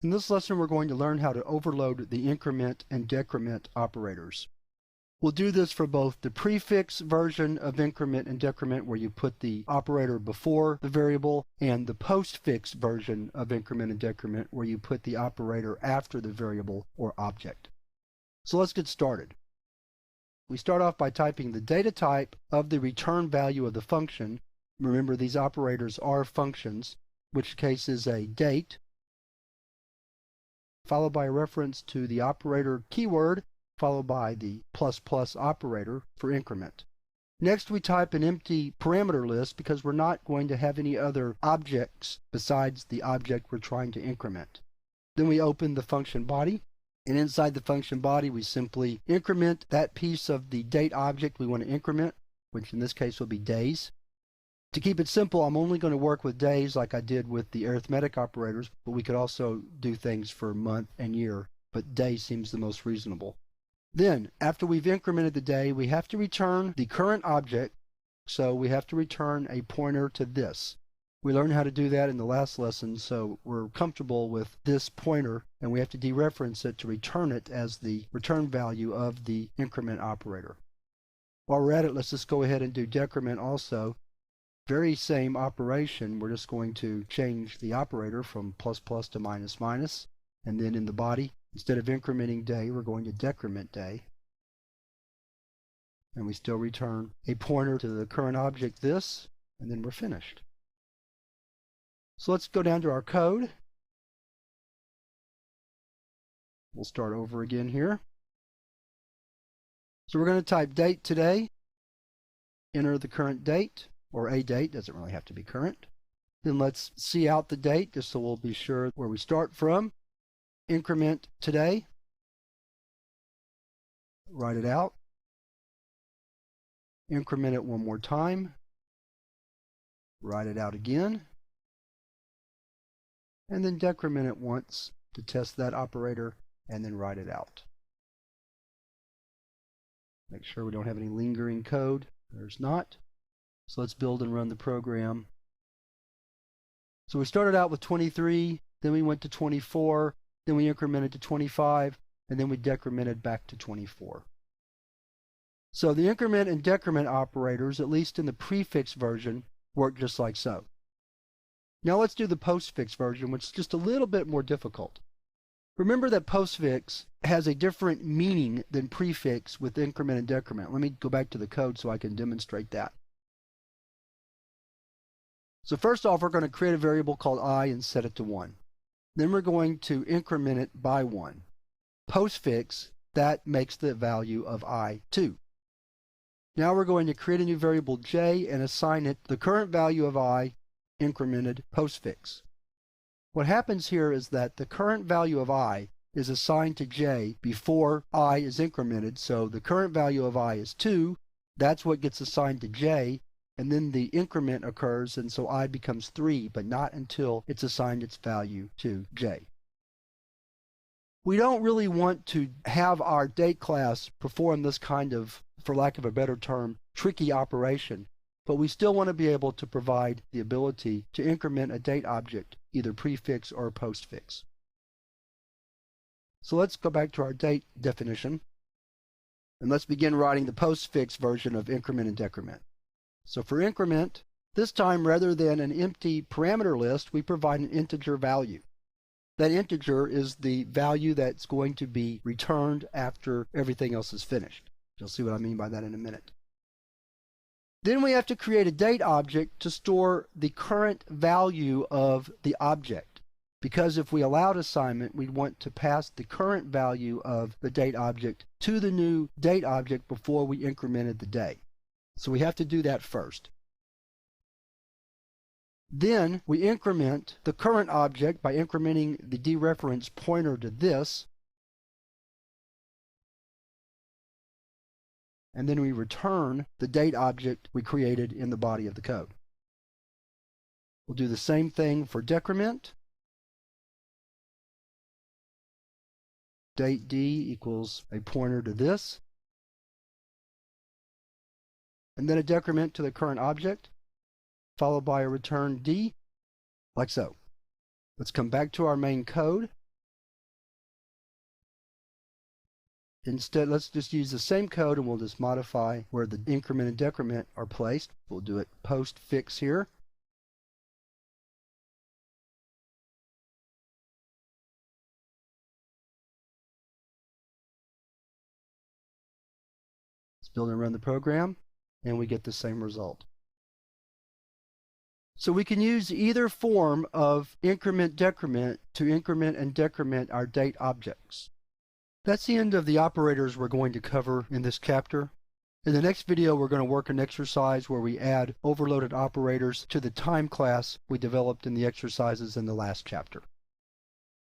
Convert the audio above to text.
In this lesson, we're going to learn how to overload the increment and decrement operators. We'll do this for both the prefix version of increment and decrement, where you put the operator before the variable, and the postfix version of increment and decrement, where you put the operator after the variable or object. So let's get started. We start off by typing the data type of the return value of the function. Remember, these operators are functions, which case is a date, followed by a reference to the operator keyword, followed by the ++ operator for increment. Next, we type an empty parameter list because we're not going to have any other objects besides the object we're trying to increment. Then we open the function body, and inside the function body we simply increment that piece of the date object we want to increment, which in this case will be days. To keep it simple, I'm only going to work with days like I did with the arithmetic operators, but we could also do things for month and year, but day seems the most reasonable. Then, after we've incremented the day, we have to return the current object, so we have to return a pointer to this. We learned how to do that in the last lesson, so we're comfortable with this pointer, and we have to dereference it to return it as the return value of the increment operator. While we're at it, let's just go ahead and do decrement also. Very same operation, we're just going to change the operator from ++ to --, and then in the body, instead of incrementing day, we're going to decrement day. And we still return a pointer to the current object, this, and then we're finished. So let's go down to our code. We'll start over again here. So we're going to type date today, enter the current date, or a date, doesn't really have to be current. Then let's see out the date, just so we'll be sure where we start from. Increment today, write it out. Increment it one more time, write it out again, and then decrement it once to test that operator, and then write it out. Make sure we don't have any lingering code. There's not. So let's build and run the program. So we started out with 23, then we went to 24, then we incremented to 25, and then we decremented back to 24. So the increment and decrement operators, at least in the prefix version, work just like so. Now let's do the postfix version, which is just a little bit more difficult. Remember that postfix has a different meaning than prefix with increment and decrement. Let me go back to the code so I can demonstrate that. So first off, we're going to create a variable called I and set it to 1. Then we're going to increment it by 1. Postfix, that makes the value of I 2. Now we're going to create a new variable j and assign it the current value of I incremented postfix. What happens here is that the current value of I is assigned to j before I is incremented, so the current value of I is 2. That's what gets assigned to j. And then the increment occurs, and so I becomes 3, but not until it's assigned its value to j. We don't really want to have our date class perform this kind of, for lack of a better term, tricky operation, but we still want to be able to provide the ability to increment a date object, either prefix or postfix. So let's go back to our date definition, and let's begin writing the postfix version of increment and decrement. So for increment, this time rather than an empty parameter list, we provide an integer value. That integer is the value that's going to be returned after everything else is finished. You'll see what I mean by that in a minute. Then we have to create a date object to store the current value of the object. Because if we allowed assignment, we'd want to pass the current value of the date object to the new date object before we incremented the day. So we have to do that first. Then we increment the current object by incrementing the dereference pointer to this. And then we return the date object we created in the body of the code. We'll do the same thing for decrement. Date D equals a pointer to this, and then a decrement to the current object, followed by a return D, like so. Let's come back to our main code. Instead, let's just use the same code and we'll just modify where the increment and decrement are placed. We'll do it postfix here. Let's build and run the program, and we get the same result. So we can use either form of increment decrement to increment and decrement our date objects. That's the end of the operators we're going to cover in this chapter. In the next video, we're going to work an exercise where we add overloaded operators to the time class we developed in the exercises in the last chapter.